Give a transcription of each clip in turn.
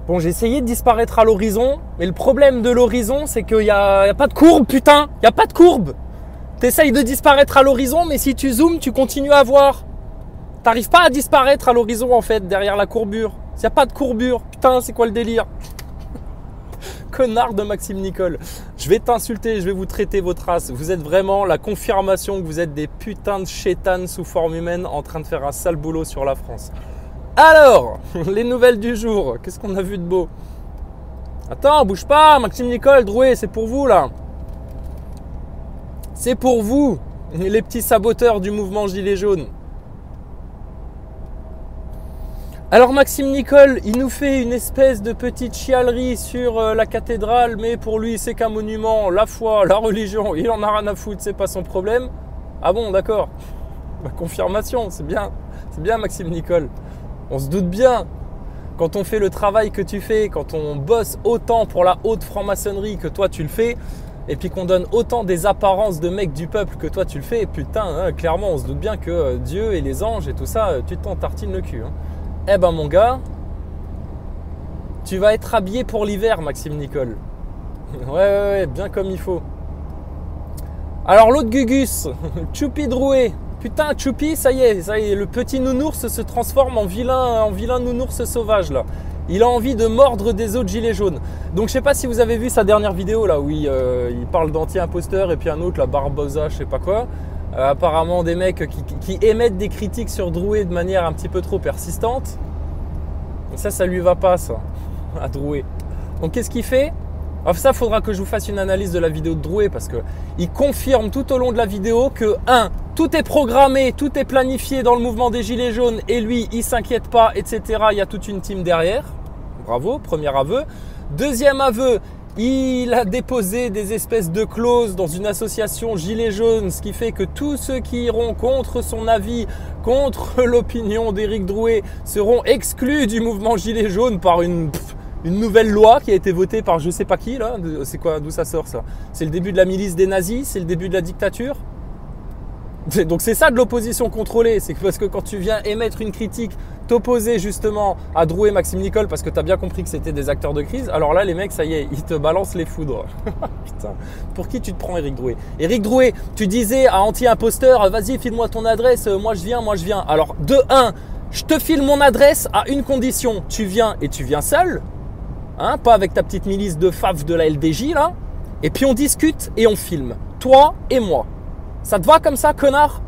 Bon, j'ai essayé de disparaître à l'horizon, mais le problème de l'horizon, c'est qu'il y a pas de courbe, putain. Il n'y a pas de courbe. T'essayes de disparaître à l'horizon, mais si tu zoomes, tu continues à voir. T'arrives pas à disparaître à l'horizon, en fait, derrière la courbure. S'il n'y a pas de courbure, putain, c'est quoi le délire? Connard de Maxime Nicole. Je vais t'insulter, je vais vous traiter votre race. Vous êtes vraiment la confirmation que vous êtes des putains de chétanes sous forme humaine en train de faire un sale boulot sur la France. Alors, les nouvelles du jour. Qu'est-ce qu'on a vu de beau? Attends, bouge pas, Maxime Nicole, Drouet, c'est pour vous là. C'est pour vous, les petits saboteurs du mouvement Gilets jaunes. Alors Maxime Nicole, il nous fait une espèce de petite chialerie sur la cathédrale, mais pour lui c'est qu'un monument, la foi, la religion, il en a rien à foutre, c'est pas son problème. Ah bon, d'accord. Bah, confirmation, c'est bien Maxime Nicole. On se doute bien, quand on fait le travail que tu fais, quand on bosse autant pour la haute franc-maçonnerie que toi tu le fais, et puis qu'on donne autant des apparences de mec du peuple que toi tu le fais, putain, hein, clairement on se doute bien que Dieu et les anges et tout ça, tu t'en tartines le cul. Hein. Eh ben mon gars, tu vas être habillé pour l'hiver Maxime Nicole. Ouais, bien comme il faut. Alors l'autre Gugus, Choupi Drouet. Putain, Choupi, ça y est, le petit nounours se transforme en vilain nounours sauvage là. Il a envie de mordre des autres gilets jaunes. Donc je sais pas si vous avez vu sa dernière vidéo là où il parle d'anti-imposteur et puis un autre, la Barbosa, je sais pas quoi. Apparemment des mecs qui émettent des critiques sur Drouet de manière un petit peu trop persistante. Et ça lui va pas ça, à Drouet. Donc qu'est-ce qu'il fait? Alors ça, faudra que je vous fasse une analyse de la vidéo de Drouet parce qu'il confirme tout au long de la vidéo que 1. Tout est programmé, tout est planifié dans le mouvement des Gilets jaunes et lui, il s'inquiète pas, etc. Il y a toute une team derrière. Bravo, premier aveu. Deuxième aveu, il a déposé des espèces de clauses dans une association Gilets jaunes, ce qui fait que tous ceux qui iront contre son avis, contre l'opinion d'Éric Drouet, seront exclus du mouvement Gilets jaunes par une nouvelle loi qui a été votée par je sais pas qui là. C'est quoi, d'où ça sort ça? C'est le début de la milice des nazis, c'est le début de la dictature. Donc c'est ça de l'opposition contrôlée, c'est parce que quand tu viens émettre une critique, t'opposer justement à Drouet et Maxime Nicole parce que tu as bien compris que c'était des acteurs de crise, alors là les mecs ça y est, ils te balancent les foudres. Putain, pour qui tu te prends Éric Drouet? Éric Drouet, tu disais à anti-imposteur, vas-y file-moi ton adresse, moi je viens. Alors de 1, je te file mon adresse à une condition, tu viens et tu viens seul, hein, pas avec ta petite milice de faf de la LDJ là, et puis on discute et on filme, toi et moi. Ça te va comme ça, connard?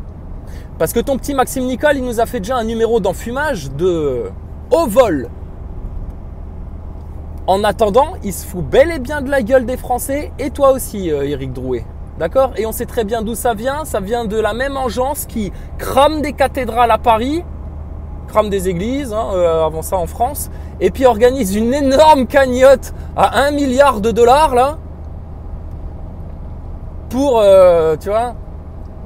Parce que ton petit Maxime Nicole, il nous a fait déjà un numéro d'enfumage de au vol. En attendant, il se fout bel et bien de la gueule des Français et toi aussi, Éric Drouet. D'accord? Et on sait très bien d'où ça vient. Ça vient de la même engeance qui crame des cathédrales à Paris, crame des églises, hein, avant ça en France, et puis organise une énorme cagnotte à 1 milliard de dollars là, pour, tu vois,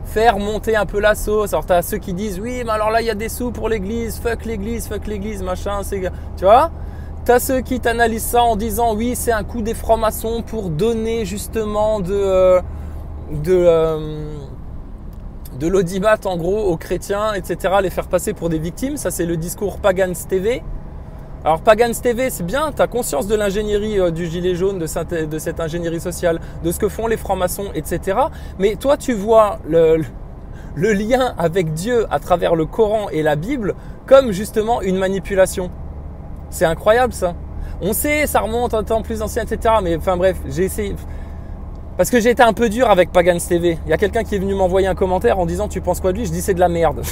faire monter un peu la sauce. Alors t'as ceux qui disent oui mais alors là il y a des sous pour l'église, fuck l'église, machin, c'est, tu vois. T'as ceux qui t'analysent ça en disant oui c'est un coup des francs-maçons pour donner justement de l'audimat en gros aux chrétiens, etc. Les faire passer pour des victimes. Ça c'est le discours Pagans TV. Alors Pagans TV c'est bien, tu as conscience de l'ingénierie du gilet jaune, de cette ingénierie sociale, de ce que font les francs-maçons, etc. Mais toi tu vois le lien avec Dieu à travers le Coran et la Bible comme justement une manipulation. C'est incroyable ça. On sait, ça remonte à un temps plus ancien, etc. Mais enfin bref, j'ai essayé... Parce que j'ai été un peu dur avec Pagans TV. Il y a quelqu'un qui est venu m'envoyer un commentaire en disant tu penses quoi de lui? Je dis c'est de la merde.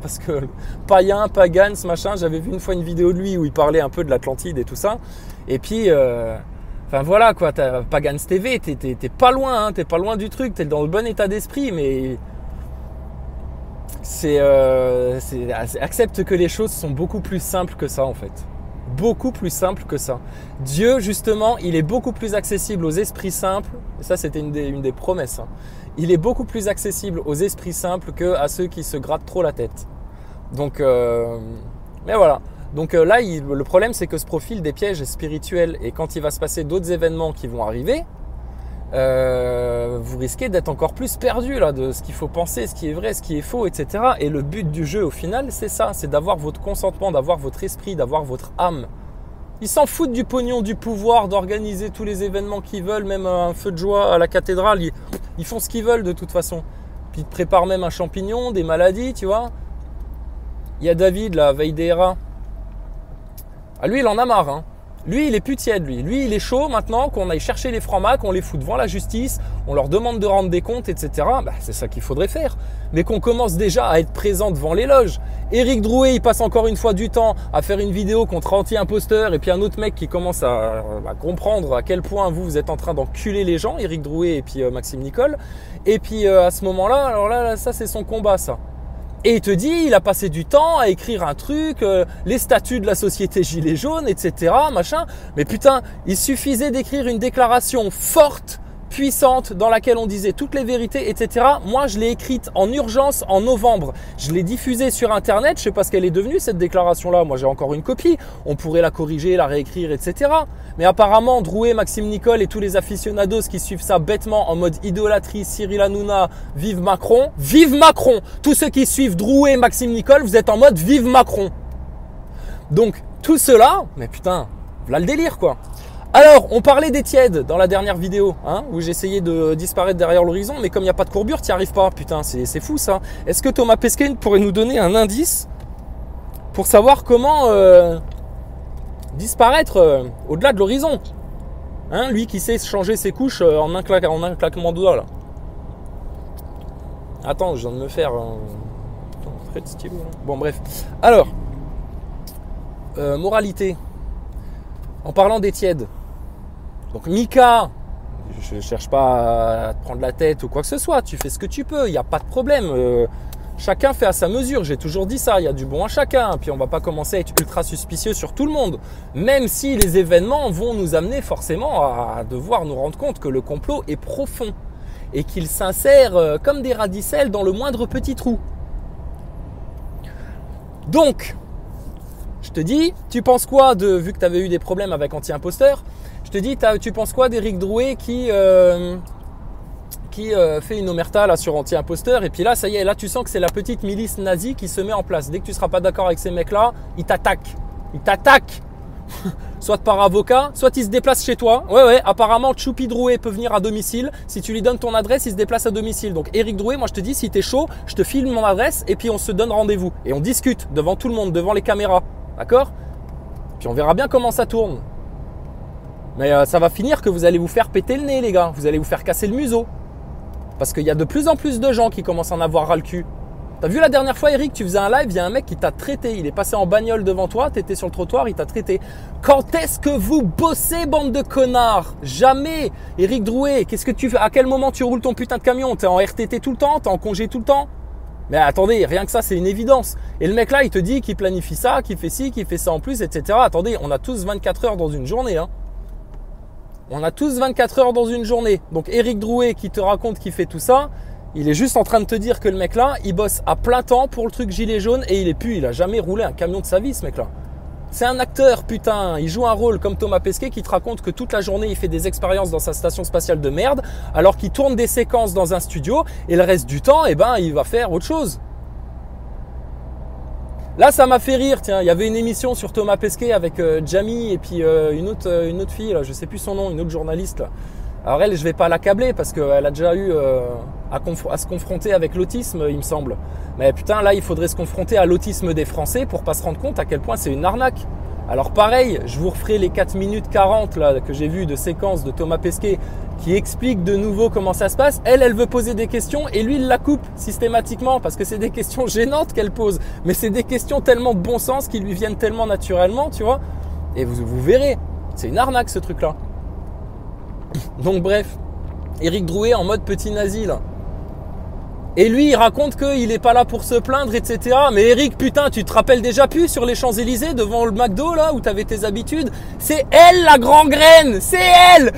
Parce que païen, Pagans, machin, j'avais vu une fois une vidéo de lui où il parlait un peu de l'Atlantide et tout ça. Et puis, enfin voilà quoi, Pagans TV, t'es pas loin, hein, t'es pas loin du truc, t'es dans le bon état d'esprit, mais accepte que les choses sont beaucoup plus simples que ça en fait. Beaucoup plus simple que ça. Dieu, justement, il est beaucoup plus accessible aux esprits simples. Et ça, c'était une des promesses. Hein. Il est beaucoup plus accessible aux esprits simples qu'à ceux qui se grattent trop la tête. Donc, mais voilà. Donc là, le problème, c'est que se profilent des pièges spirituels. Et quand il va se passer d'autres événements qui vont arriver, vous risquez d'être encore plus perdu là, de ce qu'il faut penser, ce qui est vrai, ce qui est faux, etc. Et le but du jeu au final c'est ça, c'est d'avoir votre consentement, d'avoir votre esprit, d'avoir votre âme. Ils s'en foutent du pognon, du pouvoir, d'organiser tous les événements qu'ils veulent, même un feu de joie à la cathédrale. Ils font ce qu'ils veulent de toute façon. Puis ils te préparent même un champignon, des maladies, tu vois. Il y a David, là, Veidera. Ah, lui, il en a marre, hein. Lui, il est plus tiède, lui. Lui, il est chaud maintenant qu'on aille chercher les francs-macs, on les fout devant la justice, on leur demande de rendre des comptes, etc. Bah, c'est ça qu'il faudrait faire. Mais qu'on commence déjà à être présent devant les loges. Éric Drouet, il passe encore une fois du temps à faire une vidéo contre anti-imposteur et puis un autre mec qui commence à comprendre à quel point vous êtes en train d'enculer les gens, Éric Drouet et puis Maxime Nicole. Et puis à ce moment-là, alors là, ça c'est son combat, ça. Et il te dit, il a passé du temps à écrire un truc, les statuts de la société Gilets jaunes, etc., machin. Mais putain, il suffisait d'écrire une déclaration forte, puissante, dans laquelle on disait toutes les vérités, etc. Moi, je l'ai écrite en urgence en novembre. Je l'ai diffusée sur Internet. Je sais pas ce qu'elle est devenue, cette déclaration-là. Moi, j'ai encore une copie. On pourrait la corriger, la réécrire, etc. Mais apparemment, Drouet, Maxime Nicole et tous les aficionados qui suivent ça bêtement en mode idolâtrie, Cyril Hanouna, vive Macron. Vive Macron! Tous ceux qui suivent Drouet, Maxime Nicole, vous êtes en mode vive Macron. Donc, tout cela, mais putain, voilà le délire, quoi. Alors, on parlait des tièdes dans la dernière vidéo, hein, où j'essayais de disparaître derrière l'horizon, mais comme il n'y a pas de courbure, tu n'y arrives pas. Putain, c'est fou ça. Est-ce que Thomas Pesquet pourrait nous donner un indice pour savoir comment disparaître au-delà de l'horizon, hein, lui qui sait changer ses couches en un claquement de doigts, là. Attends, je viens de me faire... très de stylo, hein. Bon, bref. Alors, moralité. En parlant des tièdes. Donc Mika, je ne cherche pas à te prendre la tête ou quoi que ce soit. Tu fais ce que tu peux, il n'y a pas de problème. Chacun fait à sa mesure. J'ai toujours dit ça, il y a du bon à chacun. Puis on ne va pas commencer à être ultra suspicieux sur tout le monde. Même si les événements vont nous amener forcément à devoir nous rendre compte que le complot est profond. Et qu'il s'insère comme des radicelles dans le moindre petit trou. Donc... je te dis, tu penses quoi vu que tu avais eu des problèmes avec anti-imposteur, je te dis, tu penses quoi d'Éric Drouet qui fait une omerta là sur anti-imposteur et puis là, ça y est, là tu sens que c'est la petite milice nazie qui se met en place. Dès que tu ne seras pas d'accord avec ces mecs-là, ils t'attaquent. Ils t'attaquent. Soit par avocat, soit il se déplace chez toi. Ouais, apparemment Choupi Drouet peut venir à domicile. Si tu lui donnes ton adresse, il se déplace à domicile. Donc Éric Drouet, moi je te dis, si t'es chaud, je te file mon adresse et puis on se donne rendez-vous. Et on discute devant tout le monde, devant les caméras. D'accord? Puis on verra bien comment ça tourne. Mais ça va finir que vous allez vous faire péter le nez, les gars. Vous allez vous faire casser le museau. Parce qu'il y a de plus en plus de gens qui commencent à en avoir ras le cul. T'as vu la dernière fois, Eric, tu faisais un live, il y a un mec qui t'a traité. Il est passé en bagnole devant toi, t'étais sur le trottoir, il t'a traité. Quand est-ce que vous bossez, bande de connards? Jamais. Éric Drouet, qu'est-ce que tu fais? À quel moment tu roules ton putain de camion? T'es en RTT tout le temps? T'es en congé tout le temps? Mais attendez, rien que ça, c'est une évidence. Et le mec là, il te dit qu'il planifie ça, qu'il fait ci, qu'il fait ça en plus, etc. Attendez, on a tous 24 heures dans une journée. Hein. On a tous 24 heures dans une journée. Donc Éric Drouet qui te raconte qu'il fait tout ça, il est juste en train de te dire que le mec là, il bosse à plein temps pour le truc gilet jaune et il a jamais roulé un camion de sa vie, ce mec là. C'est un acteur, putain. Il joue un rôle comme Thomas Pesquet qui te raconte que toute la journée, il fait des expériences dans sa station spatiale de merde, alors qu'il tourne des séquences dans un studio et le reste du temps, il va faire autre chose. Là, ça m'a fait rire. Tiens, il y avait une émission sur Thomas Pesquet avec Jamie et puis une autre fille, là, je sais plus son nom, une autre journaliste. Là. Alors elle, je vais pas l'accabler parce qu'elle a déjà eu à se confronter avec l'autisme, il me semble. Mais putain, là, il faudrait se confronter à l'autisme des Français pour pas se rendre compte à quel point c'est une arnaque. Alors pareil, je vous referai les 4 minutes 40 là, que j'ai vu de séquence de Thomas Pesquet qui explique de nouveau comment ça se passe. Elle veut poser des questions et lui, il la coupe systématiquement parce que c'est des questions gênantes qu'elle pose. Mais c'est des questions tellement de bon sens qui lui viennent tellement naturellement, tu vois. Et vous verrez, c'est une arnaque ce truc-là. Donc bref, Éric Drouet en mode petit nazi là. Et lui il raconte qu'il est pas là pour se plaindre, etc. Mais Éric, putain, tu te rappelles déjà plus sur les Champs-Élysées devant le McDo là où t'avais tes habitudes? C'est elle la grand-graine. C'est elle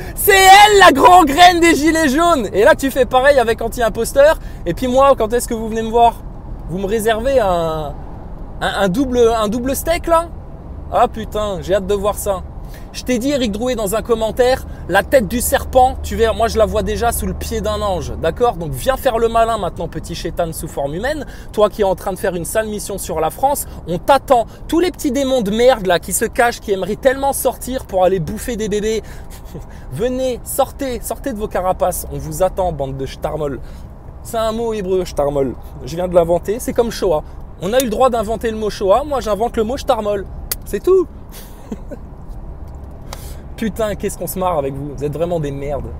la grand-graine des gilets jaunes. Et là tu fais pareil avec anti-imposteur. Et puis moi, quand est-ce que vous venez me voir? Vous me réservez un double steak là? Ah putain, j'ai hâte de voir ça. Je t'ai dit, Éric Drouet, dans un commentaire, La tête du serpent, tu verras, moi je la vois déjà sous le pied d'un ange, d'accord? Donc viens faire le malin maintenant, petit chétan sous forme humaine. Toi qui es en train de faire une sale mission sur la France, on t'attend. Tous les petits démons de merde là qui se cachent, qui aimeraient tellement sortir pour aller bouffer des bébés. Venez, sortez de vos carapaces. On vous attend, bande de shtarmol. C'est un mot hébreu, shtarmol. Je viens de l'inventer, c'est comme Shoah. On a eu le droit d'inventer le mot Shoah, moi j'invente le mot shtarmol. C'est tout. Putain, qu'est-ce qu'on se marre avec vous. Vous êtes vraiment des merdes.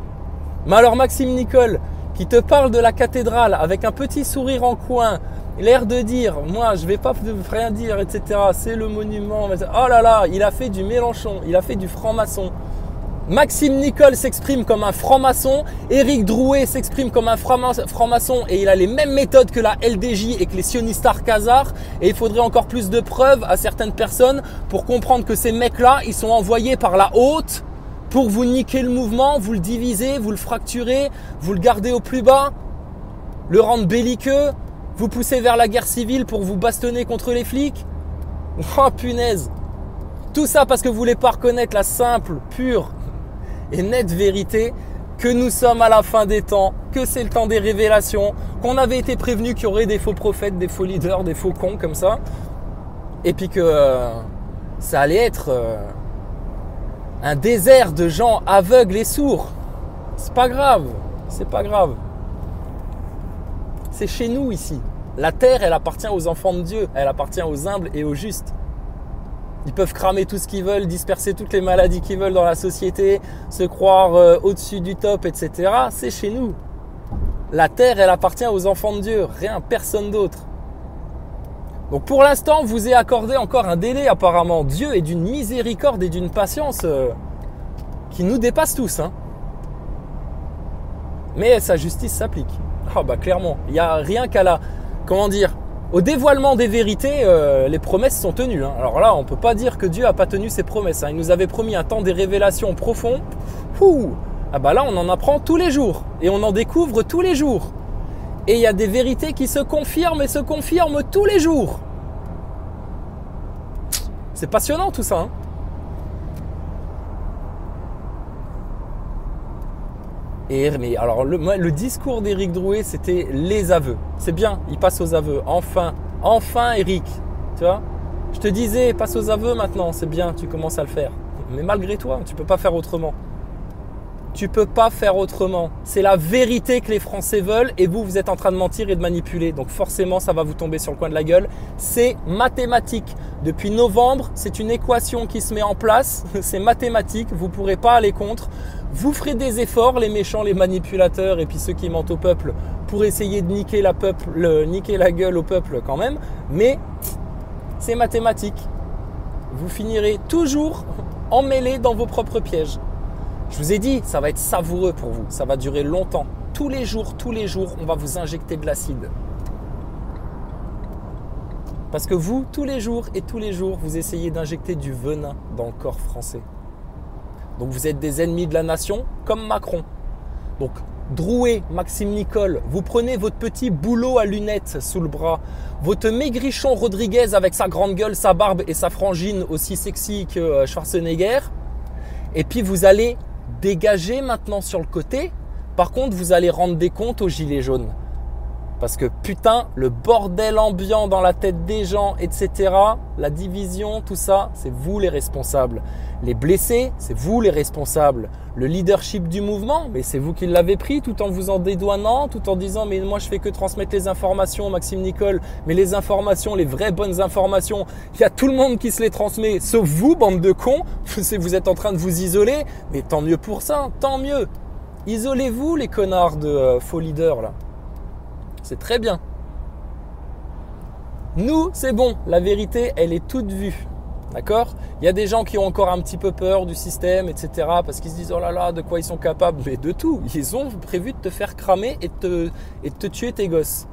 Mais alors Maxime Nicole, qui te parle de la cathédrale avec un petit sourire en coin, l'air de dire, moi je vais pas rien dire, etc. C'est le monument. Oh là là, il a fait du Mélenchon, il a fait du franc-maçon. Maxime Nicole s'exprime comme un franc-maçon, Éric Drouet s'exprime comme un franc-maçon et il a les mêmes méthodes que la LDJ et que les sionistas khazars, et il faudrait encore plus de preuves à certaines personnes pour comprendre que ces mecs-là, ils sont envoyés par la haute pour vous niquer le mouvement, vous le diviser, vous le fracturer, vous le garder au plus bas, le rendre belliqueux, vous pousser vers la guerre civile pour vous bastonner contre les flics. Oh punaise! Tout ça parce que vous voulez pas reconnaître la simple, pure et nette vérité que nous sommes à la fin des temps, que c'est le temps des révélations, qu'on avait été prévenu qu'il y aurait des faux prophètes, des faux leaders, des faux cons comme ça, et puis que ça allait être un désert de gens aveugles et sourds. C'est pas grave, c'est pas grave. C'est chez nous ici. La terre, elle appartient aux enfants de Dieu, elle appartient aux humbles et aux justes. Ils peuvent cramer tout ce qu'ils veulent, disperser toutes les maladies qu'ils veulent dans la société, se croire au-dessus du top, etc. C'est chez nous. La terre, elle appartient aux enfants de Dieu, rien, personne d'autre. Donc pour l'instant, vous est accordé encore un délai apparemment. Dieu est d'une miséricorde et d'une patience qui nous dépasse tous. Hein. Mais sa justice s'applique. Ah bah clairement, il n'y a rien qu'à la... Comment dire ? Au dévoilement des vérités, les promesses sont tenues. Hein. Alors là, on ne peut pas dire que Dieu n'a pas tenu ses promesses. Hein. Il nous avait promis un temps des révélations profondes. Ah bah là, on en apprend tous les jours. Et on en découvre tous les jours. Et il y a des vérités qui se confirment et se confirment tous les jours. C'est passionnant tout ça. Hein. Mais alors le discours d'Éric Drouet, c'était les aveux. C'est bien, il passe aux aveux. Enfin Éric, tu vois. Je te disais, passe aux aveux maintenant, c'est bien, tu commences à le faire. Mais malgré toi, tu peux pas faire autrement. Tu peux pas faire autrement. C'est la vérité que les Français veulent et vous êtes en train de mentir et de manipuler. Donc forcément, ça va vous tomber sur le coin de la gueule. C'est mathématique. Depuis novembre, c'est une équation qui se met en place. C'est mathématique. Vous ne pourrez pas aller contre. Vous ferez des efforts, les méchants, les manipulateurs et puis ceux qui mentent au peuple pour essayer de niquer la gueule au peuple quand même. Mais c'est mathématique. Vous finirez toujours emmêlés dans vos propres pièges. Je vous ai dit, ça va être savoureux pour vous. Ça va durer longtemps. Tous les jours, on va vous injecter de l'acide. Parce que vous, tous les jours, vous essayez d'injecter du venin dans le corps français. Donc vous êtes des ennemis de la nation, comme Macron. Donc Drouet, Maxime Nicole, vous prenez votre petit boulot à lunettes sous le bras, votre maigrichon Rodriguez avec sa grande gueule, sa barbe et sa frangine aussi sexy que Schwarzenegger. Et puis vous allez dégager maintenant sur le côté. Par contre, vous allez rendre des comptes aux gilets jaunes. Parce que putain, le bordel ambiant dans la tête des gens, etc. La division, tout ça, c'est vous les responsables. Les blessés, c'est vous les responsables. Le leadership du mouvement, mais c'est vous qui l'avez pris tout en vous en dédouanant, tout en disant mais moi je fais que transmettre les informations, Maxime Nicole. Mais les informations, les vraies bonnes informations, il y a tout le monde qui se les transmet, sauf vous, bande de cons. Vous êtes en train de vous isoler, mais tant mieux pour ça, tant mieux. Isolez-vous les connards de faux leaders là. C'est très bien. Nous, c'est bon. La vérité, elle est toute vue. D'accord ? Il y a des gens qui ont encore un petit peu peur du système, etc. Parce qu'ils se disent, oh là là, de quoi ils sont capables ? Mais de tout. Ils ont prévu de te faire cramer et de te tuer tes gosses.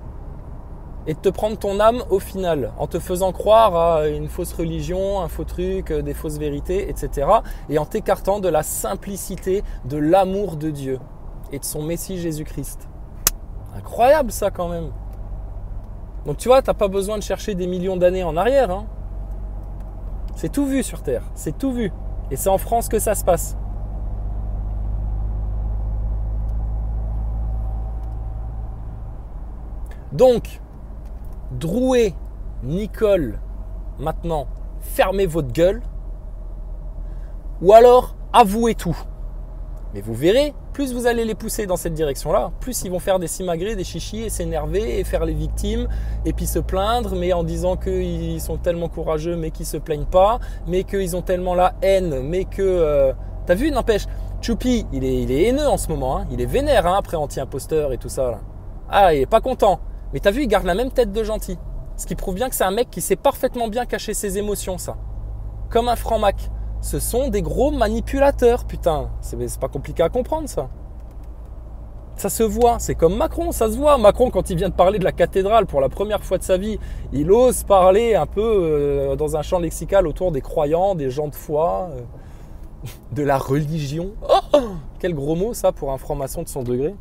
Et de te prendre ton âme au final. En te faisant croire à une fausse religion, un faux truc, des fausses vérités, etc. Et en t'écartant de la simplicité, de l'amour de Dieu et de son Messie Jésus-Christ. Incroyable ça quand même. Donc tu vois, tu n'as pas besoin de chercher des millions d'années en arrière. Hein. C'est tout vu sur Terre, c'est tout vu. Et c'est en France que ça se passe. Donc, Drouet, Nicole, maintenant, fermez votre gueule. Ou alors, avouez tout. Mais vous verrez, plus vous allez les pousser dans cette direction-là, plus ils vont faire des simagrées, des chichis et s'énerver et faire les victimes et puis se plaindre, mais en disant qu'ils sont tellement courageux mais qu'ils se plaignent pas, mais qu'ils ont tellement la haine, mais que... T'as vu, n'empêche, Choupi, il est haineux en ce moment, hein, il est vénère hein, après anti-imposteur et tout ça. Là. Ah, il est pas content. Mais t'as vu, il garde la même tête de gentil. Ce qui prouve bien que c'est un mec qui sait parfaitement bien cacher ses émotions, ça. Comme un franc-mac. Ce sont des gros manipulateurs, putain. C'est pas compliqué à comprendre, ça. Ça se voit. C'est comme Macron, ça se voit. Macron, quand il vient de parler de la cathédrale pour la première fois de sa vie, il ose parler un peu dans un champ lexical autour des croyants, des gens de foi, de la religion. Oh, quel gros mot, ça, pour un franc-maçon de son degré.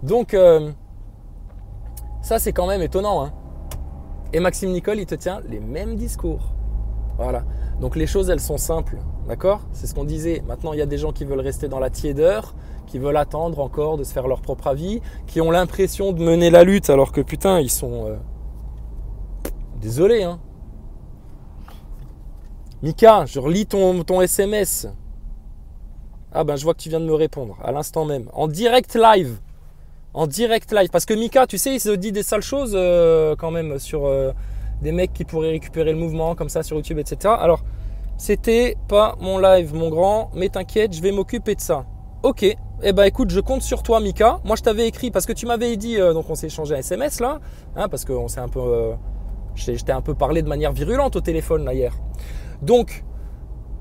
Donc, ça, c'est quand même étonnant. Hein. Et Maxime Nicole, il te tient les mêmes discours. Voilà. Donc les choses, elles sont simples, d'accord? C'est ce qu'on disait. Maintenant, il y a des gens qui veulent rester dans la tiédeur, qui veulent attendre encore de se faire leur propre avis, qui ont l'impression de mener la lutte alors que putain, ils sont... Désolé, hein. Mika, je relis ton SMS. Ah ben, je vois que tu viens de me répondre à l'instant même. En direct live. En direct live. Parce que Mika, tu sais, il se dit des sales choses quand même sur... des mecs qui pourraient récupérer le mouvement comme ça sur YouTube, etc. Alors, c'était pas mon live, mon grand, mais t'inquiète, je vais m'occuper de ça. Ok, eh ben écoute, je compte sur toi, Mika. Moi, je t'avais écrit parce que tu m'avais dit, donc on s'est échangé un SMS là, hein, parce qu'on s'est un peu, je t'ai un peu parlé de manière virulente au téléphone là hier. Donc,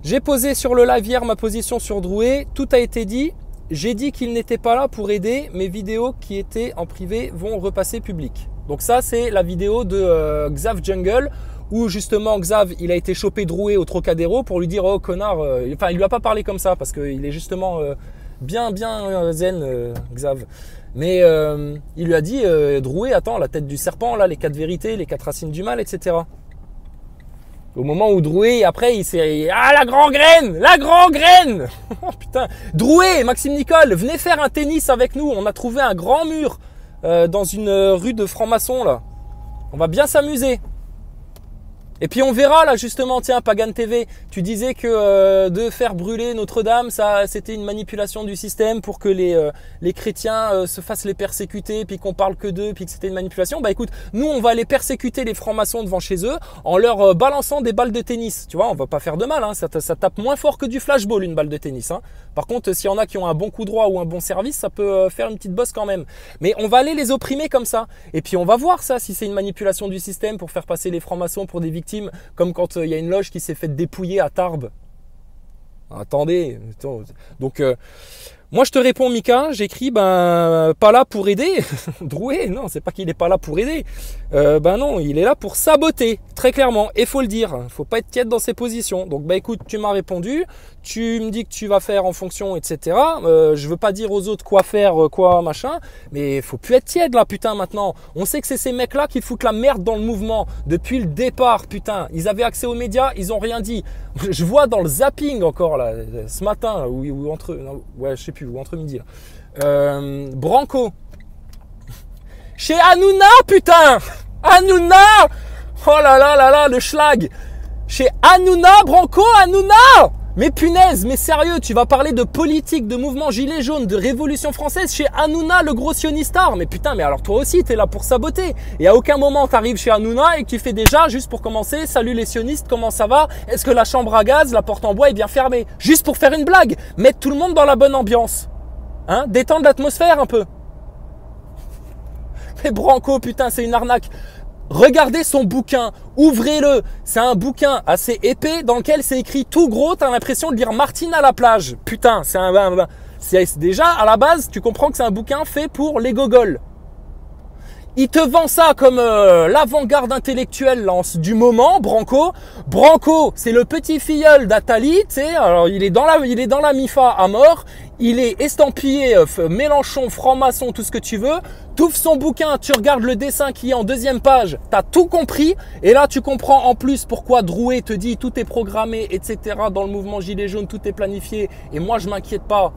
j'ai posé sur le live hier ma position sur Drouet. Tout a été dit. J'ai dit qu'il n'était pas là pour aider. Mes vidéos qui étaient en privé vont repasser public. Donc ça, c'est la vidéo de Xav Jungle où justement Xav, il a été chopé Drouet au Trocadéro pour lui dire « Oh connard !» Enfin, il lui a pas parlé comme ça parce qu'il est justement bien zen, Xav. Mais il lui a dit « Drouet, attends, la tête du serpent, là, les 4 vérités, les 4 racines du mal, etc. » Au moment où Drouet, après, il s'est... Ah, la grande graine! La grande graine! Oh putain! Drouet, Maxime Nicole, venez faire un tennis avec nous. On a trouvé un grand mur dans une rue de francs-maçons, là. On va bien s'amuser. Et puis on verra là justement, tiens, Pagan TV, tu disais que de faire brûler Notre-Dame, ça, c'était une manipulation du système pour que les chrétiens se fassent les persécuter, puis qu'on parle que d'eux, puis que c'était une manipulation. Bah écoute, nous on va aller persécuter les francs-maçons devant chez eux en leur balançant des balles de tennis. Tu vois, on va pas faire de mal, hein, ça tape moins fort que du flashball une balle de tennis. Hein. Par contre, s'il y en a qui ont un bon coup droit ou un bon service, ça peut faire une petite bosse quand même. Mais on va aller les opprimer comme ça. Et puis on va voir ça, si c'est une manipulation du système pour faire passer les francs-maçons pour des victimes. Comme quand il y a une loge qui s'est fait dépouiller à Tarbes. Attendez. Donc, moi je te réponds, Mika. J'écris, pas là pour aider. Drouet, non, c'est pas qu'il est pas là pour aider. Non, il est là pour saboter, très clairement. Et faut le dire, faut pas être tiède dans ses positions. Donc, écoute, tu m'as répondu. Tu me dis que tu vas faire en fonction, etc. Je veux pas dire aux autres quoi faire, quoi, machin. Mais faut plus être tiède là, putain, maintenant. On sait que c'est ces mecs-là qui foutent la merde dans le mouvement. Depuis le départ, putain. Ils avaient accès aux médias, ils ont rien dit. Je vois dans le zapping encore, là, ce matin, ou entre... Non, ouais, je sais plus, ou entre midi, là. Branco. Chez Hanouna, putain! Hanouna! Oh là là là là, le schlag! Chez Hanouna, Branco, Hanouna! Mais punaise, mais sérieux, tu vas parler de politique, de mouvement gilet jaune, de révolution française chez Hanouna, le gros sionistar. Mais putain, mais alors toi aussi, t'es là pour saboter. Et à aucun moment, t'arrives chez Hanouna et que tu fais déjà, juste pour commencer, salut les sionistes, comment ça va? Est-ce que la chambre à gaz, la porte en bois est bien fermée? Juste pour faire une blague, mettre tout le monde dans la bonne ambiance. Hein? Détendre l'atmosphère un peu. Mais Branco, putain, c'est une arnaque. Regardez son bouquin, ouvrez-le. C'est un bouquin assez épais dans lequel c'est écrit tout gros. T'as l'impression de lire Martine à la plage. Putain, c'est déjà à la base, tu comprends que c'est un bouquin fait pour les gogoles. Il te vend ça comme l'avant-garde intellectuelle du moment, Branco. Branco, c'est le petit filleul d'Attali, tu sais. Alors il est dans la MIFA à mort. Il est estampillé Mélenchon, franc-maçon, tout ce que tu veux. T'ouvres son bouquin, tu regardes le dessin qui est en deuxième page. T'as tout compris. Et là, tu comprends en plus pourquoi Drouet te dit tout est programmé, etc. Dans le mouvement Gilet jaune, tout est planifié. Et moi, je m'inquiète pas.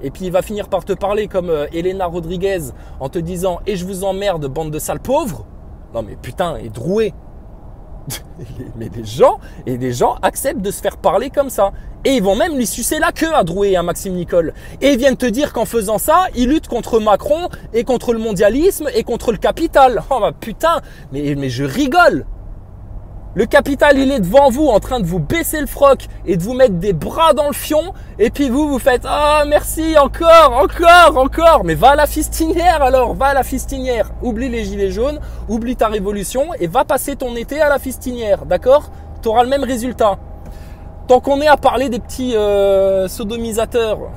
Et puis il va finir par te parler comme Elena Rodriguez en te disant « Et je vous emmerde, bande de sales pauvres ». Non mais putain, et Drouet. Mais des gens acceptent de se faire parler comme ça. Et ils vont même lui sucer la queue à Drouet et à Maxime Nicole. Et ils viennent te dire qu'en faisant ça, ils luttent contre Macron et contre le mondialisme et contre le capital. Oh bah putain, mais je rigole. Le capital, il est devant vous en train de vous baisser le froc et de vous mettre des bras dans le fion. Et puis vous faites « Ah, merci, encore. Mais va à la fistinière alors, va à la fistinière. Oublie les gilets jaunes, oublie ta révolution et va passer ton été à la fistinière. D'accord? Tu auras le même résultat. Tant qu'on est à parler des petits sodomisateurs,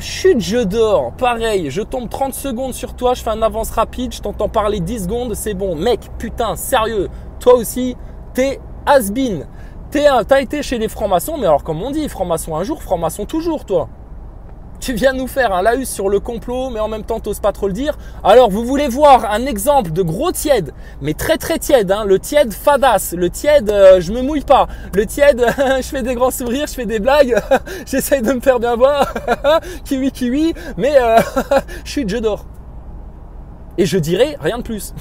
chute, je dors. Pareil, je tombe 30 secondes sur toi, je fais un avance rapide, je t'entends parler 10 secondes, c'est bon. Mec, putain, sérieux, toi aussi, t'es has-been. T'as été chez les francs-maçons, mais alors comme on dit, franc-maçon un jour, franc-maçon toujours, toi. Tu viens nous faire un laïus sur le complot, mais en même temps, t'oses pas trop le dire. Alors, vous voulez voir un exemple de gros tiède, mais très très tiède, hein, le tiède fadasse, le tiède je me mouille pas, le tiède je fais des grands sourires, je fais des blagues, j'essaye de me faire bien voir, kiwi, mais chute, je dors. Et je dirais rien de plus.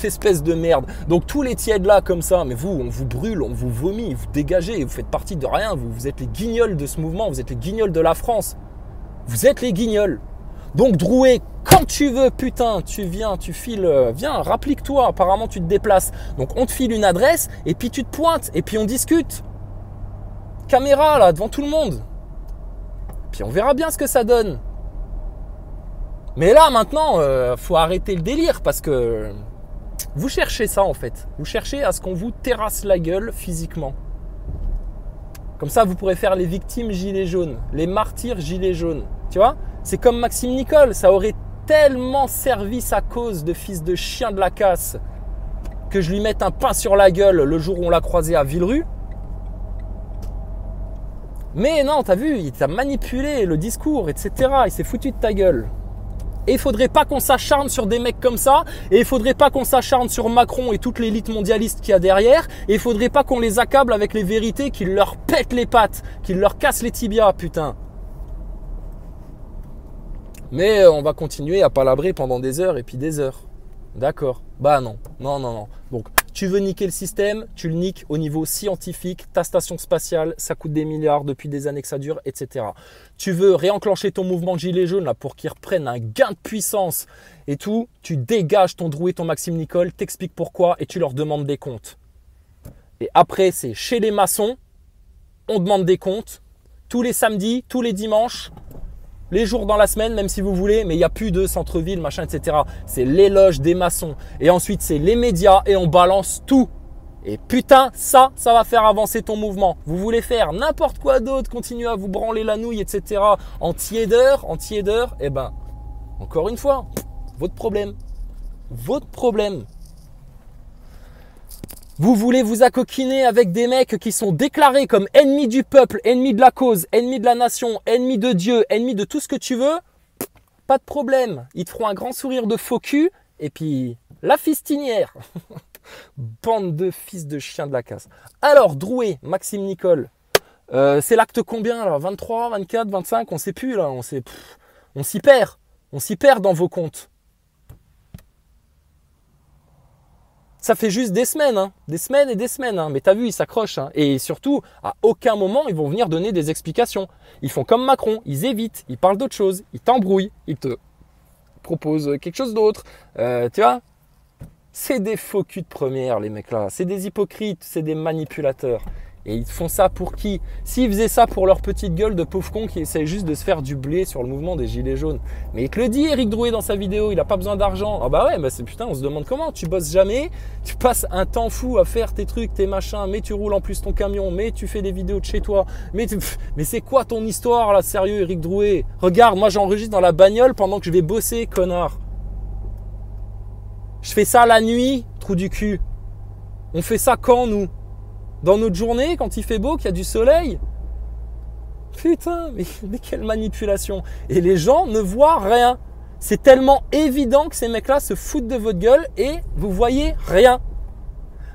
Espèce de merde. Donc tous les tièdes là comme ça, mais vous, on vous brûle, on vous vomit, vous dégagez, vous faites partie de rien, vous êtes les guignols de ce mouvement, vous êtes les guignols de la France. Vous êtes les guignols. Donc Drouet, quand tu veux, putain, tu viens, tu files, viens, rapplique-toi, apparemment tu te déplaces. Donc on te file une adresse et puis tu te pointes et puis on discute. Caméra là, devant tout le monde. Puis on verra bien ce que ça donne. Mais là maintenant, faut arrêter le délire parce que vous cherchez ça en fait. Vous cherchez à ce qu'on vous terrasse la gueule physiquement. Comme ça, vous pourrez faire les victimes gilets jaunes, les martyrs gilets jaunes. Tu vois? C'est comme Maxime Nicole, ça aurait tellement servi sa cause de fils de chien de la casse que je lui mette un pain sur la gueule le jour où on l'a croisé à Villerue. Mais non, t'as vu, il t'a manipulé le discours, etc. Il s'est foutu de ta gueule. Et il faudrait pas qu'on s'acharne sur des mecs comme ça. Et il faudrait pas qu'on s'acharne sur Macron et toute l'élite mondialiste qu'il y a derrière. Et il faudrait pas qu'on les accable avec les vérités qui leur pètent les pattes, qui leur cassent les tibias, putain. Mais on va continuer à palabrer pendant des heures et puis des heures. D'accord. Bah non. Donc, tu veux niquer le système, tu le niques au niveau scientifique. Ta station spatiale, ça coûte des milliards depuis des années que ça dure, etc. Tu veux réenclencher ton mouvement gilet jaune là, pour qu'il reprenne un gain de puissance et tout. Tu dégages ton Drouet, ton Maxime Nicole, t'expliques pourquoi et tu leur demandes des comptes. Et après, c'est chez les maçons, on demande des comptes. Tous les samedis, tous les dimanches. Les jours dans la semaine, même si vous voulez, mais il n'y a plus de centre-ville, machin, etc. C'est l'éloge des maçons. Et ensuite, c'est les médias et on balance tout. Et putain, ça va faire avancer ton mouvement. Vous voulez faire n'importe quoi d'autre, continuer à vous branler la nouille, etc. en tiédeur, eh ben, encore une fois, votre problème. Votre problème. Vous voulez vous accoquiner avec des mecs qui sont déclarés comme ennemis du peuple, ennemis de la cause, ennemis de la nation, ennemis de Dieu, ennemis de tout ce que tu veux. Pas de problème. Ils te feront un grand sourire de faux cul et puis la fistinière. Bande de fils de chiens de la casse. Alors, Drouet, Maxime Nicole, c'est l'acte combien là? 23, 24, 25, on sait plus là. On s'y perd. On s'y perd dans vos comptes. Ça fait juste des semaines, hein. Des semaines et des semaines. Hein. Mais t'as vu, ils s'accrochent. Hein. Et surtout, à aucun moment, ils vont venir donner des explications. Ils font comme Macron, ils évitent, ils parlent d'autre chose, ils t'embrouillent, ils te proposent quelque chose d'autre. Tu vois? C'est des faux culs de première, les mecs là. C'est des hypocrites, c'est des manipulateurs. Et ils font ça pour qui? S'ils faisaient ça pour leur petite gueule de pauvres cons qui essayent juste de se faire du blé sur le mouvement des gilets jaunes. Mais il te le dit, Eric Drouet, dans sa vidéo, il n'a pas besoin d'argent. Ah bah ouais, bah c'est putain, on se demande comment. Tu bosses jamais, tu passes un temps fou à faire tes trucs, tes machins, mais tu roules en plus ton camion, mais tu fais des vidéos de chez toi. Mais c'est quoi ton histoire là, sérieux, Eric Drouet? Regarde, moi j'enregistre dans la bagnole pendant que je vais bosser, connard. Je fais ça la nuit, trou du cul. On fait ça quand, nous? Dans notre journée, quand il fait beau, qu'il y a du soleil? Putain, mais quelle manipulation. Et les gens ne voient rien. C'est tellement évident que ces mecs-là se foutent de votre gueule et vous voyez rien.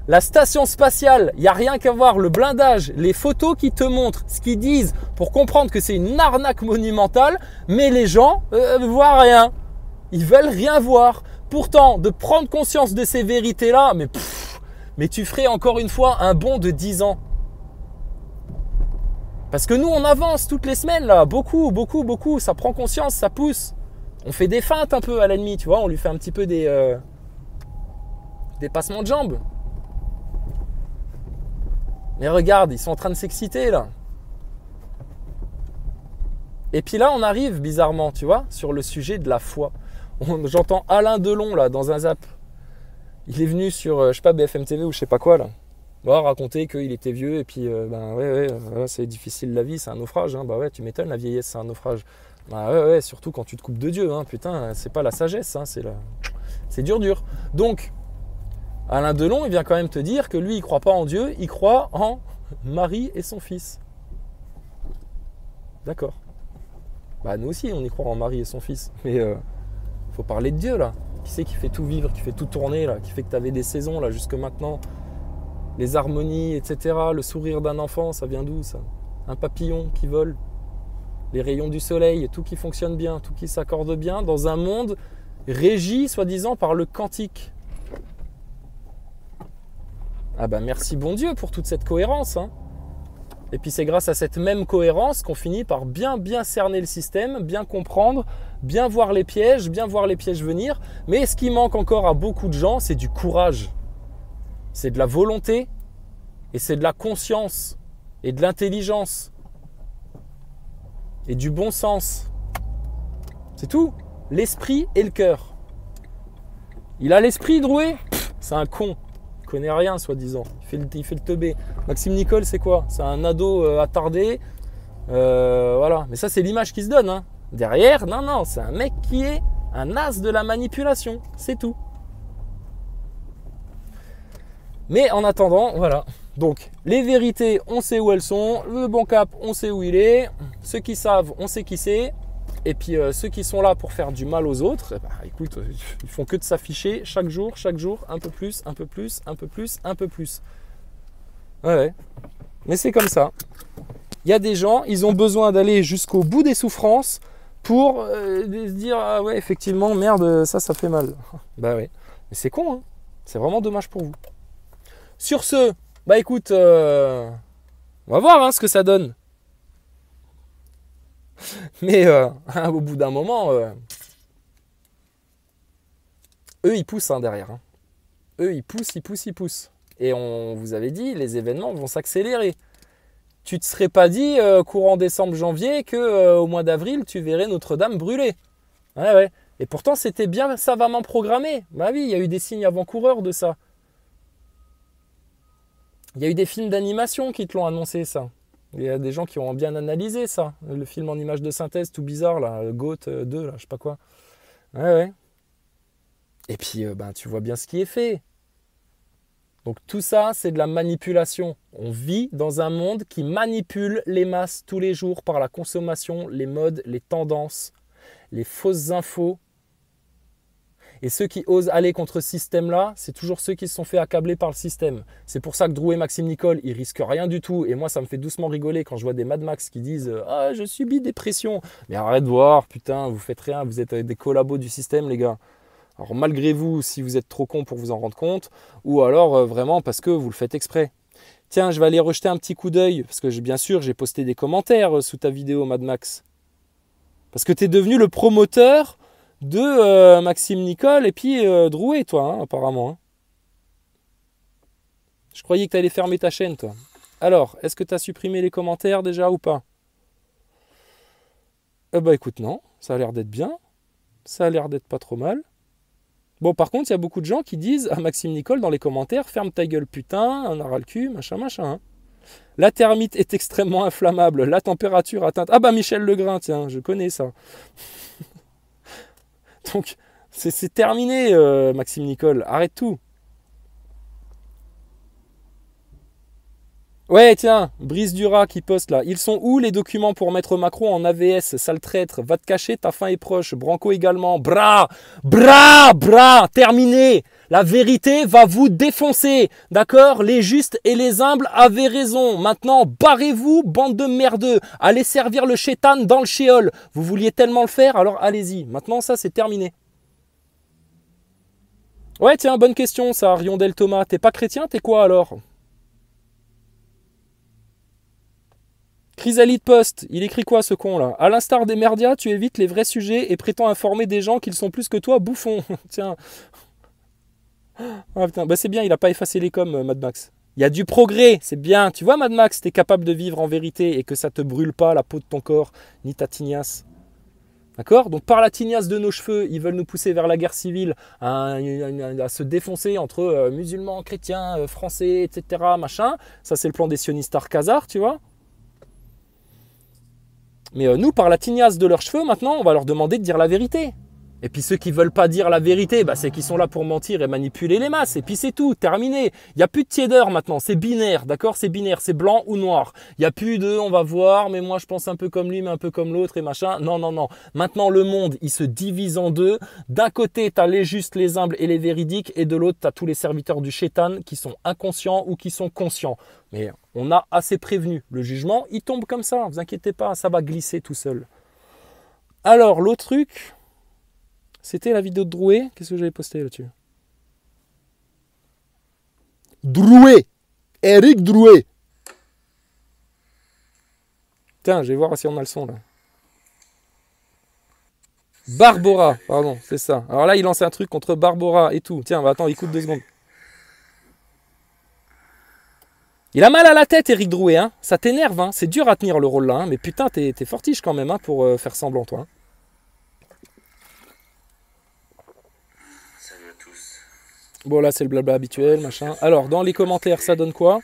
La station spatiale, il n'y a rien qu'à voir, le blindage, les photos qui te montrent ce qu'ils disent pour comprendre que c'est une arnaque monumentale, mais les gens voient rien. Ils veulent rien voir. Pourtant, de prendre conscience de ces vérités-là, mais tu ferais encore une fois un bond de 10 ans. Parce que nous, on avance toutes les semaines, là, beaucoup, ça prend conscience, ça pousse. On fait des feintes un peu à l'ennemi, tu vois, on lui fait un petit peu des passements de jambes. Mais regarde, ils sont en train de s'exciter là. Et puis là, on arrive bizarrement, tu vois, sur le sujet de la foi. J'entends Alain Delon là dans un zap. Il est venu sur, je sais pas, BFM TV ou je sais pas quoi là. Bon, raconter qu'il était vieux et puis, c'est difficile la vie, c'est un naufrage. Hein. Bah ouais, tu m'étonnes, la vieillesse, c'est un naufrage. Bah ouais, surtout quand tu te coupes de Dieu. Hein. Putain, c'est pas la sagesse, hein, c'est dur. Donc, Alain Delon, il vient quand même te dire que lui, il croit pas en Dieu, il croit en Marie et son fils. D'accord. Bah nous aussi, on y croit en Marie et son fils. Mais faut parler de Dieu là. Qui c'est qui fait tout vivre, qui fait tout tourner là, qui fait que tu avais des saisons là jusque maintenant. Les harmonies, etc. Le sourire d'un enfant, ça vient d'où ça? Un papillon qui vole. Les rayons du soleil, tout qui fonctionne bien, tout qui s'accorde bien dans un monde régi soi-disant par le quantique. Ah bah merci bon Dieu pour toute cette cohérence. Hein. Et puis c'est grâce à cette même cohérence qu'on finit par bien cerner le système, bien comprendre, bien voir les pièges venir. Mais ce qui manque encore à beaucoup de gens, c'est du courage. C'est de la volonté et c'est de la conscience et de l'intelligence et du bon sens. C'est tout. L'esprit et le cœur. Il a l'esprit, Drouet? C'est un con. Il connaît rien, soi-disant. Il fait le teubé. Maxime Nicole, c'est quoi? C'est un ado attardé. Voilà. Mais ça, c'est l'image qui se donne. Hein. Derrière, non, c'est un mec qui est un as de la manipulation. C'est tout. Mais en attendant, voilà. Donc, les vérités, on sait où elles sont. Le bon cap, on sait où il est. Ceux qui savent, on sait qui c'est. Et puis, ceux qui sont là pour faire du mal aux autres, écoute, ils font que de s'afficher chaque jour, un peu plus. Ouais. Mais c'est comme ça. Il y a des gens, ils ont besoin d'aller jusqu'au bout des souffrances pour se dire, ah ouais, effectivement, merde, ça fait mal. Bah ouais. Mais c'est con, hein. C'est vraiment dommage pour vous. Sur ce, bah écoute, on va voir hein, ce que ça donne. Mais au bout d'un moment, eux ils poussent hein, derrière. Hein. Eux ils poussent. Et on vous avait dit, les événements vont s'accélérer. Tu te serais pas dit courant décembre, janvier que au mois d'avril tu verrais Notre-Dame brûler. Ouais. Et pourtant c'était bien savamment programmé. Bah oui, il y a eu des signes avant-coureurs de ça. Il y a eu des films d'animation qui te l'ont annoncé ça. Il y a des gens qui ont bien analysé ça. Le film en image de synthèse tout bizarre là, Goat 2 là, je sais pas quoi. Ouais. Et puis tu vois bien ce qui est fait. Donc tout ça, c'est de la manipulation. On vit dans un monde qui manipule les masses tous les jours par la consommation, les modes, les tendances, les fausses infos. Et ceux qui osent aller contre ce système-là, c'est toujours ceux qui se sont fait accabler par le système. C'est pour ça que Drouet et Maxime Nicole, ils risquent rien du tout. Et moi, ça me fait doucement rigoler quand je vois des Mad Max qui disent « Ah, je subis des pressions ». Mais arrête de voir, putain, vous faites rien, vous êtes des collabos du système, les gars. Alors malgré vous, si vous êtes trop con pour vous en rendre compte, ou alors vraiment parce que vous le faites exprès. Tiens, je vais aller rejeter un petit coup d'œil, parce que bien sûr, j'ai posté des commentaires sous ta vidéo, Mad Max. Parce que tu es devenu le promoteur de Maxime Nicole et puis Drouet, toi, hein, apparemment. Hein. Je croyais que tu allais fermer ta chaîne, toi. Alors, est-ce que tu as supprimé les commentaires déjà ou pas? Bah écoute, non, ça a l'air d'être bien. Ça a l'air d'être pas trop mal. Bon, par contre, il y a beaucoup de gens qui disent à Maxime Nicole dans les commentaires « Ferme ta gueule, putain, on aura le cul, machin. Hein. » La thermite est extrêmement inflammable. La température atteinte... Ah bah Michel Legrain, tiens, je connais ça. Donc, c'est terminé, Maxime Nicole. Arrête tout. Ouais, tiens, Brice Dura qui poste là. Ils sont où les documents pour mettre Macron en AVS, sale traître? Va te cacher, ta fin est proche. Branco également. Bras, bras, bras, terminé. La vérité va vous défoncer. D'accord? Les justes et les humbles avaient raison. Maintenant, barrez-vous, bande de merdeux. Allez servir le chétan dans le shéol. Vous vouliez tellement le faire, alors allez-y. Maintenant, ça, c'est terminé. Ouais, tiens, bonne question, ça, Riondel Thomas. T'es pas chrétien, t'es quoi alors? Chrysalide Post, il écrit quoi ce con là? À l'instar des merdias, tu évites les vrais sujets et prétends informer des gens qu'ils sont plus que toi, bouffon. Tiens. Ah putain, bah c'est bien, il a pas effacé les coms, Mad Max. Il y a du progrès, c'est bien. Tu vois, Mad Max, t'es capable de vivre en vérité et que ça te brûle pas la peau de ton corps, ni ta tignasse. D'accord? Donc par la tignasse de nos cheveux, ils veulent nous pousser vers la guerre civile, à se défoncer entre musulmans, chrétiens, français, etc. Machin. Ça, c'est le plan des sionistes Khazars, tu vois? Mais nous, par la tignasse de leurs cheveux, maintenant, on va leur demander de dire la vérité. Et puis ceux qui ne veulent pas dire la vérité, bah, c'est qu'ils sont là pour mentir et manipuler les masses. Et puis c'est tout, terminé. Il n'y a plus de tiédeur maintenant, c'est binaire, d'accord? C'est binaire, c'est blanc ou noir. Il n'y a plus de on va voir, mais moi je pense un peu comme lui, mais un peu comme l'autre et machin. Non, non, non. Maintenant le monde, il se divise en deux. D'un côté, tu as les justes, les humbles et les véridiques. Et de l'autre, tu as tous les serviteurs du chétan qui sont inconscients ou qui sont conscients. Mais on a assez prévenu. Le jugement, il tombe comme ça. Ne vous inquiétez pas, ça va glisser tout seul. Alors, l'autre truc... C'était la vidéo de Drouet. Qu'est-ce que j'avais posté là-dessus? Drouet. Éric Drouet. Tiens, je vais voir si on a le son là. Barbora, pardon, c'est ça. Alors là, il lance un truc contre Barbora et tout. Tiens, bah attends, écoute 2 secondes. Il a mal à la tête, Éric Drouet, hein. Ça t'énerve, hein. C'est dur à tenir le rôle là, hein. Mais putain, t'es fortiche quand même, hein, pour faire semblant, toi. Hein. Bon, là, c'est le blabla habituel, machin. Alors, dans les commentaires, ça donne quoi?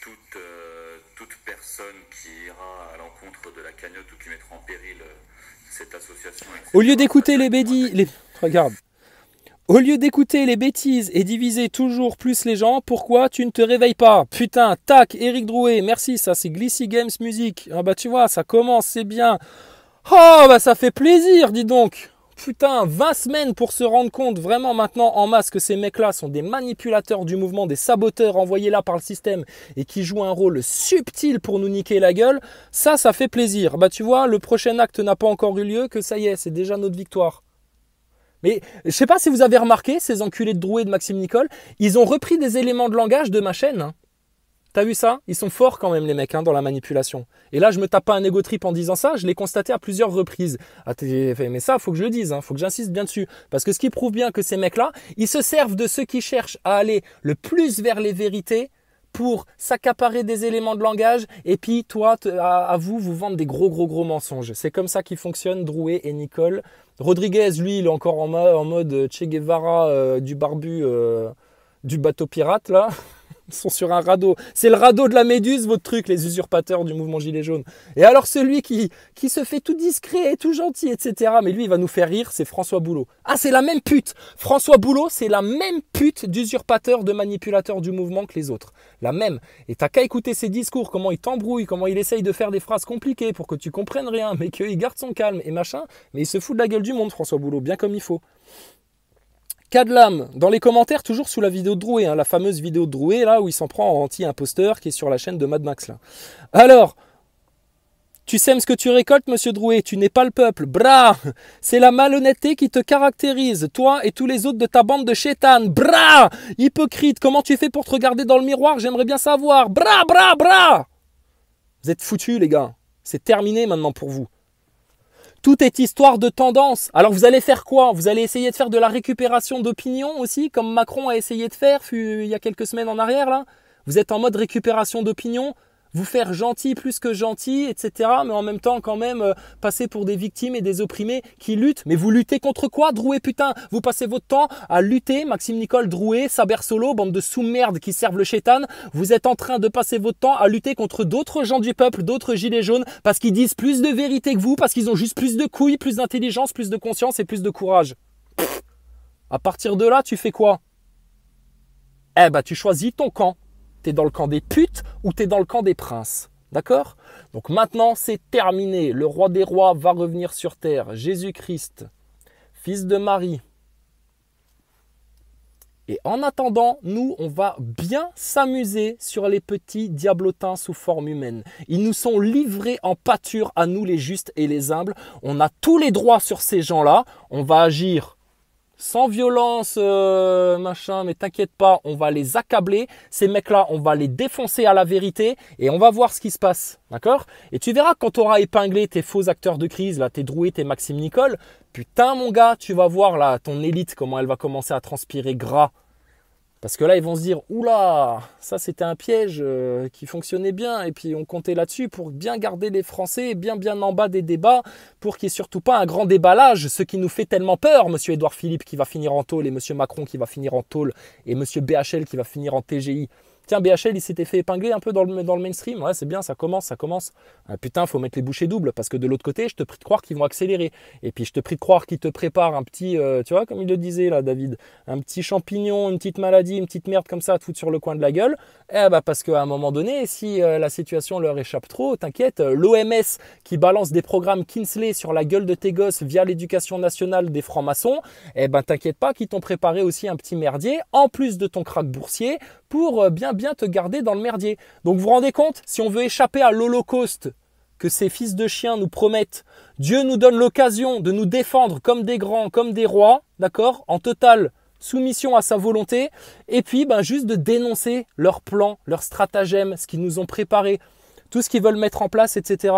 Toute personne qui ira à l'encontre de la cagnotte ou qui mettra en péril cette association... etc. Au lieu d'écouter les bédis... Regarde. Au lieu d'écouter les bêtises et diviser toujours plus les gens, pourquoi tu ne te réveilles pas? Putain, tac, Éric Drouet, merci, ça c'est Glissy Games Music. Ah bah tu vois, ça commence, c'est bien. Oh, bah ça fait plaisir, dis donc. Putain, 20 semaines pour se rendre compte vraiment maintenant en masse que ces mecs-là sont des manipulateurs du mouvement, des saboteurs envoyés là par le système et qui jouent un rôle subtil pour nous niquer la gueule. Ça fait plaisir. Bah tu vois, le prochain acte n'a pas encore eu lieu, que ça y est, c'est déjà notre victoire. Mais je sais pas si vous avez remarqué, ces enculés de Drouet et de Maxime Nicole, ils ont repris des éléments de langage de ma chaîne. Hein. T'as vu ça? Ils sont forts quand même les mecs, hein, dans la manipulation. Et là, je me tape pas un ego trip en disant ça, je l'ai constaté à plusieurs reprises. Ah, mais ça, faut que je le dise, hein, faut que j'insiste bien dessus. Parce que ce qui prouve bien que ces mecs-là, ils se servent de ceux qui cherchent à aller le plus vers les vérités pour s'accaparer des éléments de langage et puis toi, à vous vendre des gros mensonges. C'est comme ça qu'ils fonctionnent, Drouet et Nicole. Rodriguez, lui, il est encore en mode Che Guevara du barbu du bateau pirate, là. Ils sont sur un radeau. C'est le radeau de la Méduse, votre truc, les usurpateurs du mouvement Gilets jaunes. Et alors celui qui se fait tout discret et tout gentil, etc. Mais lui, il va nous faire rire, c'est François Boulot. Ah, c'est la même pute. François Boulot, c'est la même pute d'usurpateur, de manipulateur du mouvement que les autres. La même. Et t'as qu'à écouter ses discours, comment il t'embrouille, comment il essaye de faire des phrases compliquées pour que tu comprennes rien, mais qu'il garde son calme et machin. Mais il se fout de la gueule du monde, François Boulot, bien comme il faut. Cadlam, dans les commentaires, toujours sous la vidéo de Drouet, hein, la fameuse vidéo de Drouet, là, où il s'en prend en anti-imposteur, qui est sur la chaîne de Mad Max, là. Alors, tu sèmes ce que tu récoltes, monsieur Drouet, tu n'es pas le peuple, bra. C'est la malhonnêteté qui te caractérise, toi et tous les autres de ta bande de chétanes, bra. Hypocrite, comment tu fais pour te regarder dans le miroir, j'aimerais bien savoir, bra. Vous êtes foutus, les gars, c'est terminé maintenant pour vous. Tout est histoire de tendance. Alors vous allez faire quoi? Vous allez essayer de faire de la récupération d'opinion aussi, comme Macron a essayé de faire il y a quelques semaines en arrière là. Vous êtes en mode récupération d'opinion, vous faire gentil plus que gentil, etc. Mais en même temps quand même passer pour des victimes et des opprimés qui luttent. Mais vous luttez contre quoi, Drouet, putain? Vous passez votre temps à lutter, Maxime Nicole, Drouet, Saber Solo, bande de sous-merde qui servent le chétan. Vous êtes en train de passer votre temps à lutter contre d'autres gens du peuple, d'autres gilets jaunes, parce qu'ils disent plus de vérité que vous, parce qu'ils ont juste plus de couilles, plus d'intelligence, plus de conscience et plus de courage. À partir de là, tu fais quoi? Eh ben, tu choisis ton camp. Tu es dans le camp des putes ou tu es dans le camp des princes. D'accord? Donc maintenant, c'est terminé. Le roi des rois va revenir sur terre. Jésus-Christ, fils de Marie. Et en attendant, nous, on va bien s'amuser sur les petits diablotins sous forme humaine. Ils nous sont livrés en pâture à nous les justes et les humbles. On a tous les droits sur ces gens-là. On va agir sans violence, machin, mais t'inquiète pas, on va les accabler. Ces mecs-là, on va les défoncer à la vérité et on va voir ce qui se passe. D'accord? Et tu verras quand tu auras épinglé tes faux acteurs de crise, là, tes Drouet, tes Maxime Nicole, putain mon gars, tu vas voir là ton élite, comment elle va commencer à transpirer gras. Parce que là, ils vont se dire, oula, ça c'était un piège qui fonctionnait bien. Et puis on comptait là-dessus pour bien garder les Français bien en bas des débats, pour qu'il n'y ait surtout pas un grand déballage, ce qui nous fait tellement peur, monsieur Édouard Philippe qui va finir en tôle, et monsieur Macron qui va finir en tôle, et monsieur BHL qui va finir en TGI. Tiens, BHL, il s'était fait épingler un peu dans le mainstream. Ouais, c'est bien, ça commence. Ah, putain, faut mettre les bouchées doubles parce que de l'autre côté, je te prie de croire qu'ils vont accélérer. Et puis, je te prie de croire qu'ils te préparent un petit, tu vois, comme il le disait là, David, un petit champignon, une petite maladie, une petite merde comme ça à te foutre sur le coin de la gueule. Eh bah, parce qu'à un moment donné, si la situation leur échappe trop, t'inquiète, l'OMS qui balance des programmes Kinsley sur la gueule de tes gosses via l'éducation nationale des francs-maçons, eh ben, t'inquiète pas qu'ils t'ont préparé aussi un petit merdier, en plus de ton crack boursier, pour bien te garder dans le merdier. Donc vous vous rendez compte, si on veut échapper à l'Holocauste que ces fils de chiens nous promettent, Dieu nous donne l'occasion de nous défendre comme des grands, comme des rois, d'accord, en totale soumission à sa volonté, et puis juste de dénoncer leurs plans, leurs stratagèmes, ce qu'ils nous ont préparé, tout ce qu'ils veulent mettre en place, etc.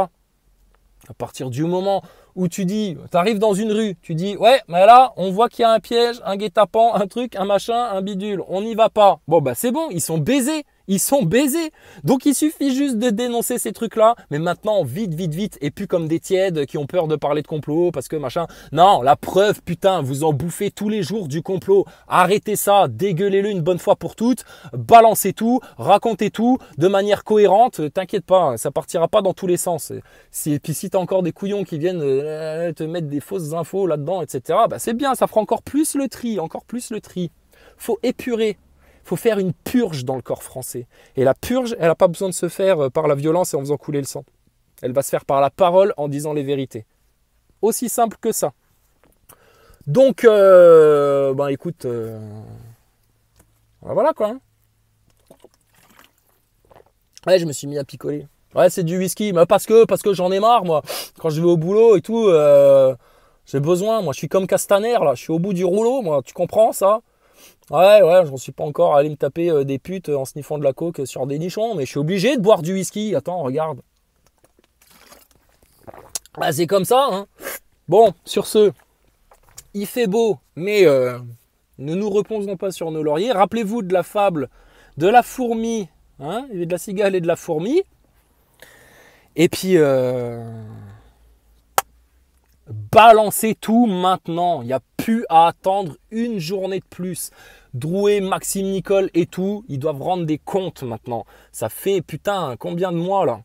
À partir du moment où tu dis, tu arrives dans une rue, tu dis, ouais, mais là, on voit qu'il y a un piège, un guet-apens, un truc, un machin, un bidule, on n'y va pas. Bon, c'est bon, ils sont baisés. Ils sont baisés. Donc, il suffit juste de dénoncer ces trucs-là. Mais maintenant, vite, et plus comme des tièdes qui ont peur de parler de complot parce que machin. Non, la preuve, putain, vous en bouffez tous les jours du complot. Arrêtez ça, dégueulez-le une bonne fois pour toutes. Balancez tout, racontez tout de manière cohérente. T'inquiète pas, ça partira pas dans tous les sens. Et puis, si t'as encore des couillons qui viennent te mettre des fausses infos là-dedans, etc., c'est bien, ça fera encore plus le tri, Faut épurer. Il faut faire une purge dans le corps français. Et la purge, elle n'a pas besoin de se faire par la violence et en faisant couler le sang. Elle va se faire par la parole en disant les vérités. Aussi simple que ça. Donc, écoute, voilà quoi. Hein. Ouais, je me suis mis à picoler. Ouais, c'est du whisky, mais parce que j'en ai marre, moi. Quand je vais au boulot et tout, j'ai besoin. Moi, je suis comme Castaner, là. Je suis au bout du rouleau, moi. Tu comprends ça? Ouais, j'en suis pas encore allé me taper des putes en sniffant de la coke sur des nichons, mais je suis obligé de boire du whisky. Attends, regarde. Ah, c'est comme ça, hein. Bon, sur ce, il fait beau, mais ne nous reposons pas sur nos lauriers. Rappelez-vous de la fable de la fourmi, hein, de la cigale et de la fourmi. Et puis, balancez tout maintenant. Il n'y a plus à attendre une journée de plus. Drouet, Maxime Nicole et tout, ils doivent rendre des comptes maintenant. Ça fait, putain, combien de mois là?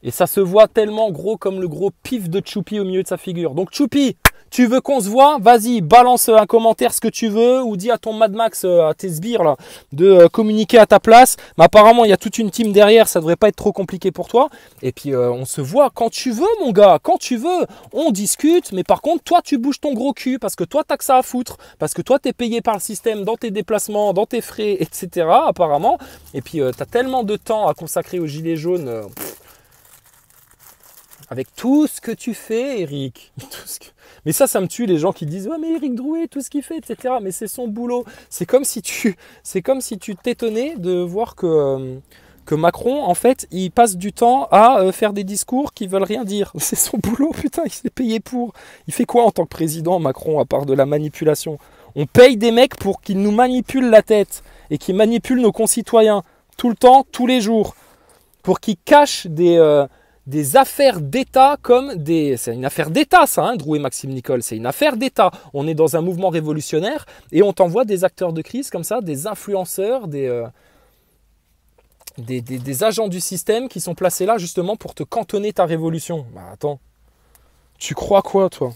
Et ça se voit tellement gros comme le gros pif de Choupi au milieu de sa figure. Donc Choupi, tu veux qu'on se voit? Vas-y, balance un commentaire ce que tu veux ou dis à ton Mad Max, à tes sbires là, de communiquer à ta place. Mais apparemment, il y a toute une team derrière, ça devrait pas être trop compliqué pour toi. Et puis, on se voit quand tu veux, mon gars, quand tu veux. On discute, mais par contre, toi, tu bouges ton gros cul parce que toi, t'as que ça à foutre. Parce que toi, t'es payé par le système dans tes déplacements, dans tes frais, etc. apparemment. Et puis, t'as tellement de temps à consacrer aux gilets jaunes. Avec tout ce que tu fais, Eric. Mais ça me tue les gens qui disent « Ouais, mais Éric Drouet, tout ce qu'il fait, etc. » Mais c'est son boulot. C'est comme si tu t'étonnais de voir que Macron, en fait, il passe du temps à faire des discours qui veulent rien dire. C'est son boulot, putain, il s'est payé pour. Il fait quoi en tant que président, Macron, à part de la manipulation? On paye des mecs pour qu'ils nous manipulent la tête et qu'ils manipulent nos concitoyens tout le temps, tous les jours. Pour qu'ils cachent des affaires d'État comme des... C'est une affaire d'État ça, hein, Drouet Maxime Nicole, c'est une affaire d'État. On est dans un mouvement révolutionnaire et on t'envoie des acteurs de crise comme ça, des influenceurs, des agents du système qui sont placés là justement pour te cantonner ta révolution. Bah attends, tu crois quoi toi?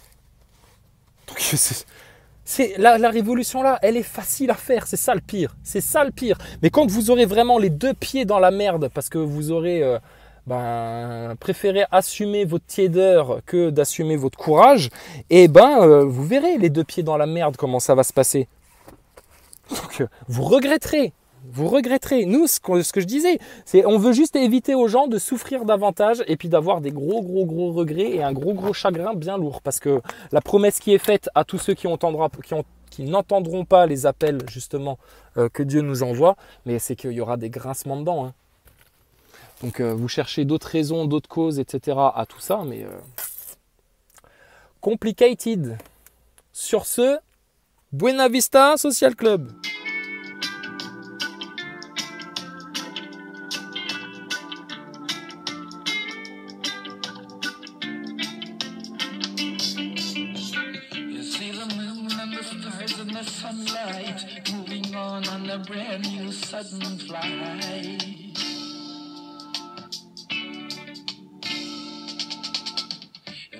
La révolution là, elle est facile à faire, c'est ça le pire. C'est ça le pire. Mais quand vous aurez vraiment les deux pieds dans la merde parce que vous aurez préféré assumer votre tiédeur que d'assumer votre courage, et vous verrez les deux pieds dans la merde comment ça va se passer. Donc vous regretterez. Vous regretterez. Nous, ce que je disais, c'est on veut juste éviter aux gens de souffrir davantage et puis d'avoir des gros regrets et un gros chagrin bien lourd. Parce que la promesse qui est faite à tous ceux qui n'entendront pas les appels justement que Dieu nous envoie, mais c'est qu'il y aura des grincements dedans. Hein. Donc vous cherchez d'autres raisons, d'autres causes, etc. à tout ça, mais complicated. Sur ce, Buena Vista Social Club. Sunlight moving on a brand new sudden flight.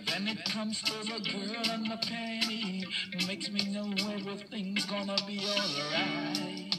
Then it comes to the girl and the penny, makes me know everything's gonna be alright.